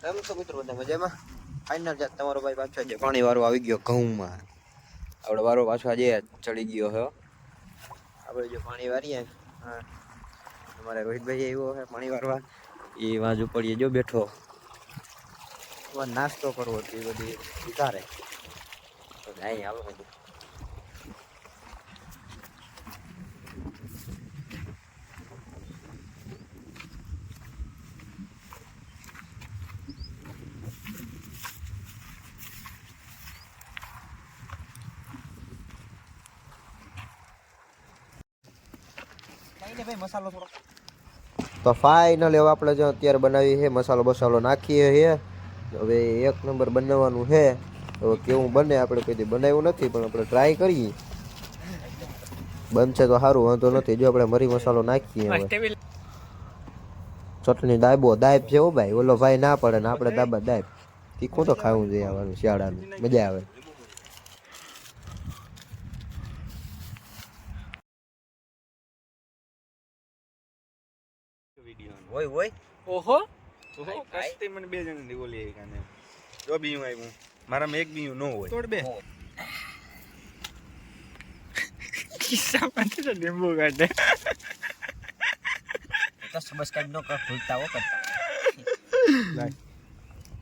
એમ તો મિત્રો બધા મજામાં. ફાઇનલ જાત તમારો ભાઈ પાછો આજે પાણી વાળો આવી ગયો ઘઉંમાં. આપણે વારો પાછો આજે ચડી ગયો હે. આપણે જો પાણી વારીએ, હા અમારે રોહિતભાઈ આવ્યો હે પાણી વારવા. એ વાંજ પડીએ જો બેઠો નાસ્તો કરવો એ બધી વિચારે તો અહીં હાલો બધું. મસાલો થોડો તો ફાઇનલ હવે આપણે જો અત્યારે બનાવી છે મસાલો બસાલો નાખીએ છે. હવે એક નંબર બનાવવાનું છે. હવે કેવું બને આપણે કોઈ બનાવ્યું નથી પણ આપણે ટ્રાય કરીએ. બનશે તો સારું, વાંધો નથી. જો આપણે મરી મસાલો નાખીએ. હવે ચટણી દાયબો દાયબ છે હો ભાઈ. ઓલો ભાઈ ના પડે ને આપણે દાબા દાયબ. તીખું તો ખાવું જોઈએ આવવાનું શિયાળાનું, મજા આવે. ઓય ઓય ઓહો ઓહો કસ્તી મને બે જણ ની બોલી કાને જો બીયું આવ્યું મારામાં એક બીયું નો હોય તોડ બે કિસ્સા માટે તો લીંબુ કાઢે તો સબસ્ક્રાઇબ નો કર ભૂલતા હો કરતા.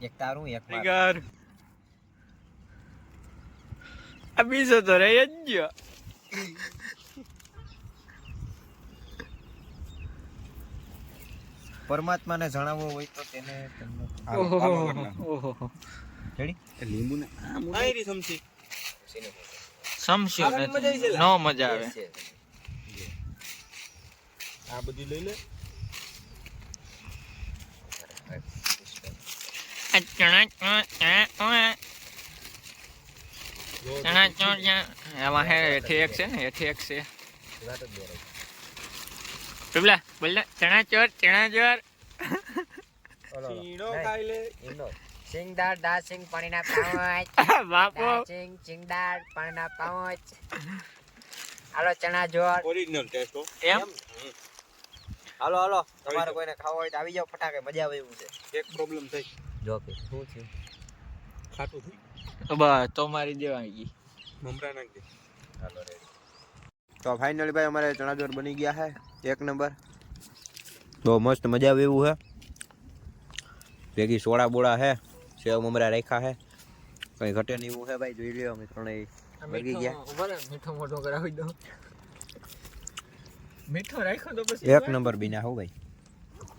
એક તારું એક મારું યાર આ બીજો તો રહી જ ગયો. પરમાત્માને જણાવવું હોય તો તેને ઓહો રેડી લીંબુ ને આયરી સમસી સમસ્યો નથી નો મજા આવે. આ બધી લઈ લે. એમાં હે હેઠી એક છે ને હેઠી એક છે પેલા બોલ ચણા ચોર ચીણો ખાઈ લે એનો સિંગદાળ દાસિંગ પાણીના પાઉચ બાપો સિંગદાળ પાણીના પાઉચ. હાલો ચણા જોર ઓરિજિનલ ટેસ્ટ હો એમ. હાલો હાલો તમારે કોઈને ખાવા હોય તો આવી જાવ ફટાકે, મજા આવે એવું છે. એક પ્રોબ્લેમ થઈ જો કે શું છે ખાટું થઈ બસ તો મારી દેવાઈ ગઈ મમરા નાખ દે. હાલો રેડી. તો ફાઇનલી ભાઈ અમારે ચણા જોર બની ગયા છે એક નંબર. તો મસ્ત મજા આવે એવું છે. ભેગી સોડા બોડા છે, સેવ મમરા રાખ્યા છે, કઈ ઘટે નહીં એવું છે ભાઈ. જોઈ લ્યો અમે ત્રણેય બગી ગયા. મીઠો મોટો કરાવી દો. મીઠો રાખ્યો તો પછી એક નંબર બીના હો ભાઈ.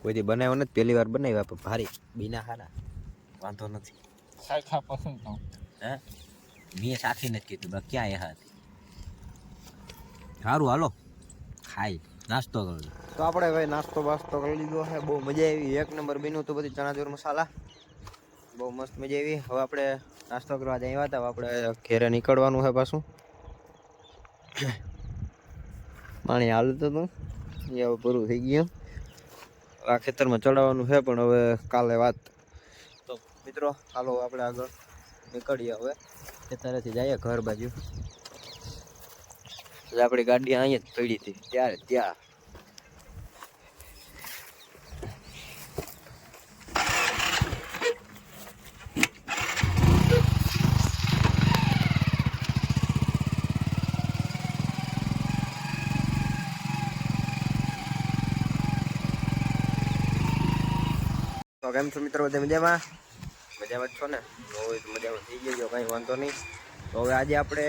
કોઈથી બનાવ્યો નથી, પહેલી વાર બનાવ્યા પણ ભારી બીના ખાના વાંધો નથી. સાખા પસંદ તો હે મેં સાખી નથી કીધું બા ક્યાં એ હતી. સારું હાલો ખાઈ નાસ્તો કરો. તો આપણે ભાઈ નાસ્તો બાસ્તો કરી લીધો છે. બહુ મજા આવી. એક નંબર બીનું તો બધી ચણા ચોર મસાલા બહુ મસ્ત મજા આવી. હવે આપણે નાસ્તો કરવા જઈએ હતા. આપણે ઘેરે નીકળવાનું છે પાછું. પાણી હાલતું હતું એ હવે પૂરું થઈ ગયું. આ ખેતરમાં ચડાવવાનું છે પણ હવે કાલે વાત. તો મિત્રો હાલો આપણે આગળ નીકળીએ. હવે ખેતરેથી જઈએ ઘર બાજુ. આપણી ગાડી અહીંયા જ પડી હતી ત્યારે ત્યાં. તો કેમ છો મિત્રો, બધા મજામાં? મજામાં જ છો ને? તો મજામાં થઈ ગયો, કંઈ વાંધો નહીં. તો હવે આજે આપણે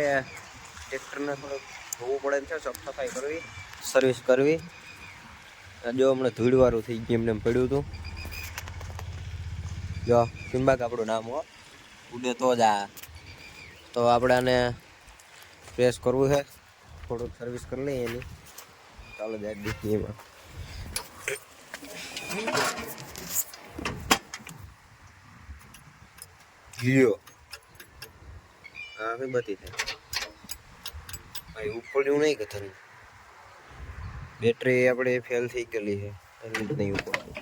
ટ્રેક્ટરને થોડુંક ધોવું પડે છે, સાફ સફાઈ કરવી, સર્વિસ કરવી. જો હમણાં ધૂળવાળું થઈ ગયું, એમને પડ્યું હતું. જો સિમ્બાક આપણું નામ હો, ઉડે તો જ આ. તો આપણે આને પ્રેસ કરવું છે, થોડુંક સર્વિસ કરી લઈએ એની. ચાલો જાય દીધી એમાં. ગયો હા ભાઈ બધી થાય ભાઈ. ઉપડ્યું નહીં કથન. બેટરી આપણે ફેલ થઈ ગયેલી છે એટલે જ નહીં ઉપડતું.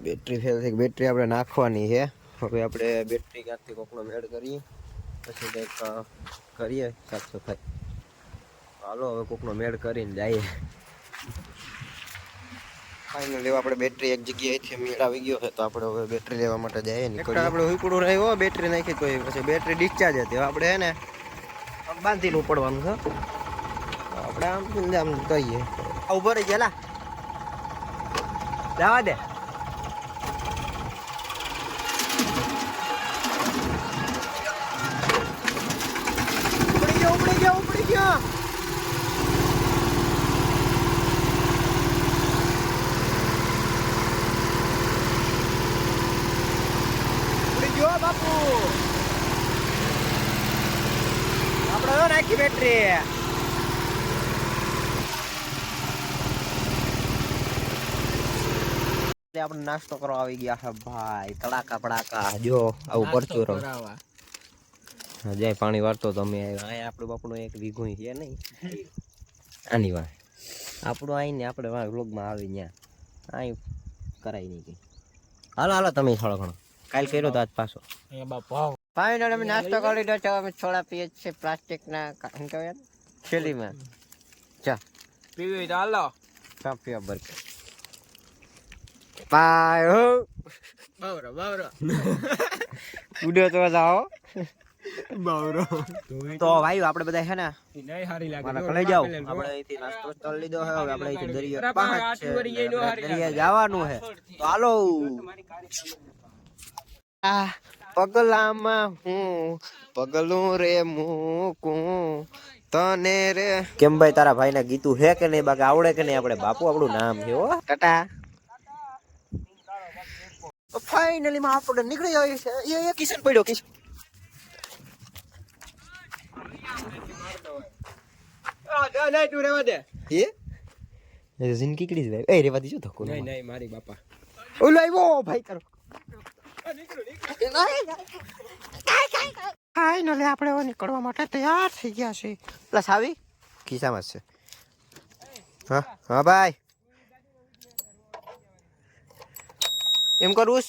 બેટરી ફેલ થઈ. બેટરી આપણે નાખવાની છે. હવે આપણે બેટરી ક્યાંથી કોકનો મેળ કરીએ પછી કંઈક કરીએ સાફ સફાઈ. હાલો હવે કોકનો મેળ કરીને જઈએ. ફાઇનલી આપણે બેટરી એક જગ્યાએથી મેળવી ગયો છે તો આપણે હવે બેટરી લેવા માટે જઈએ નીકળીએ. આપણે હુકડું રહ્યો બેટરી નાખી તો પછી બેટરી ડિસ્ચાર્જ હતી. હવે આપણે હે ને બાંધીને ઉપડવાનું છે. આપણે આમ કહીએ ઉભો રહી ગયા જવા દે. ઉપડી ગયો ઉપડી ગયો. બાપુ આપણે નાખી બેટરી. આપણે નાસ્તો કરવા આવી ગયા છે ભાઈ. તડાકા પડાકા જો આવું પરચુરમ. જય પાણી વાળતો તમે અહીંયા આપણું બાપુનું એક વીઘું છે નહીં આની વાત આપણું આવીને આપણે વ્લોગમાં આવી ત્યાં અહીં કરાય નહીં કંઈ. હાલો હાલો તમે થોડો ઘણો કાલ કર્યો તો આજ પાછો. ફાઇનલ અમે નાસ્તો કરી લીધો છે. અમે છોડા પીએ છીએ પ્લાસ્ટિકના શું કહેવાય થેલીમાં. ચા પીવી તો હાલો. ચા પીવા બરકે બાય હો બાવરો ઉડ્યો તો જાઓ બાવરો તો ભાઈ આપણે બધા છે ને નહીં હારી લાગે. લઈ જાઓ. આપણે અહીંથી નાસ્તો કરી લીધો છે. હવે આપણે અહીંથી દરિયા પાંચ છે દરિયા જવાનું છે તો હાલો. પગલામાં હું પગલું રે મૂકું તને રે. કેમ ભાઈ તારા ભાઈ ના ગીતું હે કે નહીં બાકી આવડે કે નહીં? આપણે બાપુ આપણું નામ છે હો ટાટા. ફાઇનલી માં આપણે નીકળી આવી છે. એ કિશન પડ્યો કિશન. તું રેવા દે. એ જિંદગી કીડી જાય. એ રેવા દીજો ધક્કો. નહીં મારી બાપા. ઓલો આવ્યો ભાઈ કરો. ફાઇનલી આપણે હવે નીકળવા માટે તૈયાર થઈ ગયા છે. પ્લસ આવી ખિસ્સામાં છે. હા હા ભાઈ એમ કરું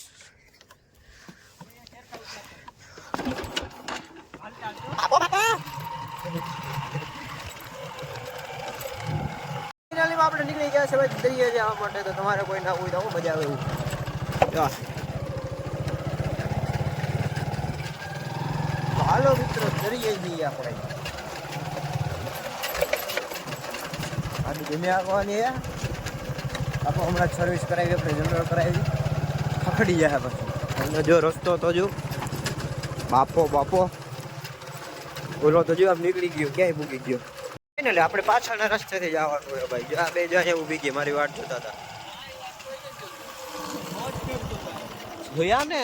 આપણે નીકળી ગયા છે ભાઈ દરિયે જવા માટે. તો તમારે કોઈ ના હોય તો મજા આવે એવું. હાલો મિત્રો દરિયે જઈએ આપણે. આટલી ધીમે આવવાની હે. આપણે હમણાં સર્વિસ કરાવી આપણે જનરલ કરાવી ખખડી જાય પછી. જો રસ્તો તો જો બાપો ઓલો તો જો આમ નીકળી ગયો ક્યાંય મૂકી ગયો. એટલે આપણે પાછળના રસ્તેથી જવાનું હોય ભાઈ. જો આ બે જાય ઊભી ગઈ મારી વાટ જોતા હતા. જોયા ને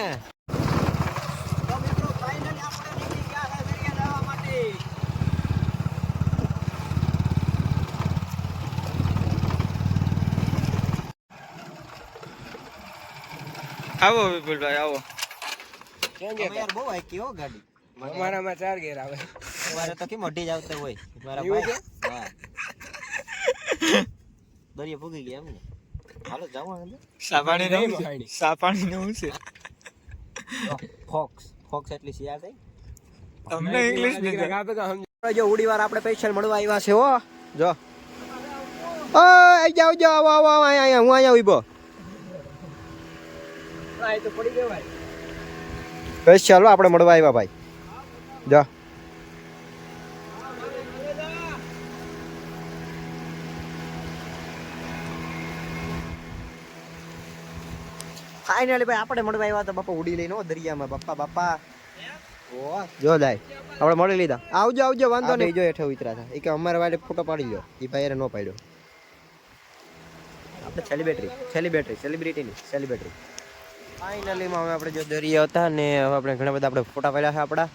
આવો વિપુલભાઈ આવો. યાર બહુ આકી હો ગાડી. અમારામાં 4 ગેર આવે. તમારે તો કેમ અઢી જ આવતા હોય મારા ભાઈ. હા દરિયા ભૂગી ગયા એમ ને. હાલો જાવ અંદર. સાપાણી નું છે. ફોક્સ એટલી સિયા થઈ. તમને ઇંગ્લિશ નહીં આપે તો સમજ. જો ઉડીવાર આપણે પૈસા મળવા આવ્યા છે હો. જો આઈ જાવ આવો અહીંયા હું અહીંયા ઉભો. આ તો પડી ગયો ભાઈ. બસ ચાલો આપણે મળવા આવ્યા ભાઈ. જા ફાઇનલી ભાઈ આપણે મળવા આવ્યા તો બાપા ઉડી લઈને દરિયામાં. બાપા ઓ જો જાય આપણે મળી લીધા. આવજો વાંધો નહીં. જો હેઠે ઉતરા હતા એ કે અમારા વાડે ફોટો પાડી લો. એ ભાઈ ન પાડ્યો. આપણે સેલિબ્રિટીની સેલિબ્રિટી. ફાઇનલીમાં હવે આપણે જો દરિયા હતા ને હવે આપણે ઘણા બધા આપણે ફોટા પાડ્યા છે આપણા.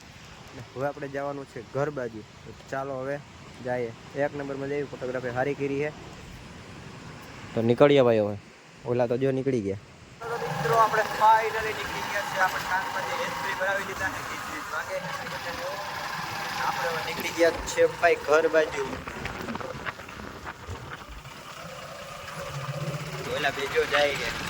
હવે આપણે જવાનું છે ઘર બાજુ. ચાલો હવે જઈએ. 1 નંબરમાં જઈએ. ફોટોગ્રાફી સારી કરી છે તો નીકળીએ ભાઈ. હવે ઓલા તો જો નીકળી ગયા. મિત્રો આપણે ફાઇનલી નીકળી ગયા છે. આપણે ટાંકમાં જે એન્ટ્રી ભરાવી લીધા છે 20 વાગે. આપણે હવે નીકળી ગયા છે ભાઈ ઘર બાજુ. ઓલા બેજો જાય ગયા.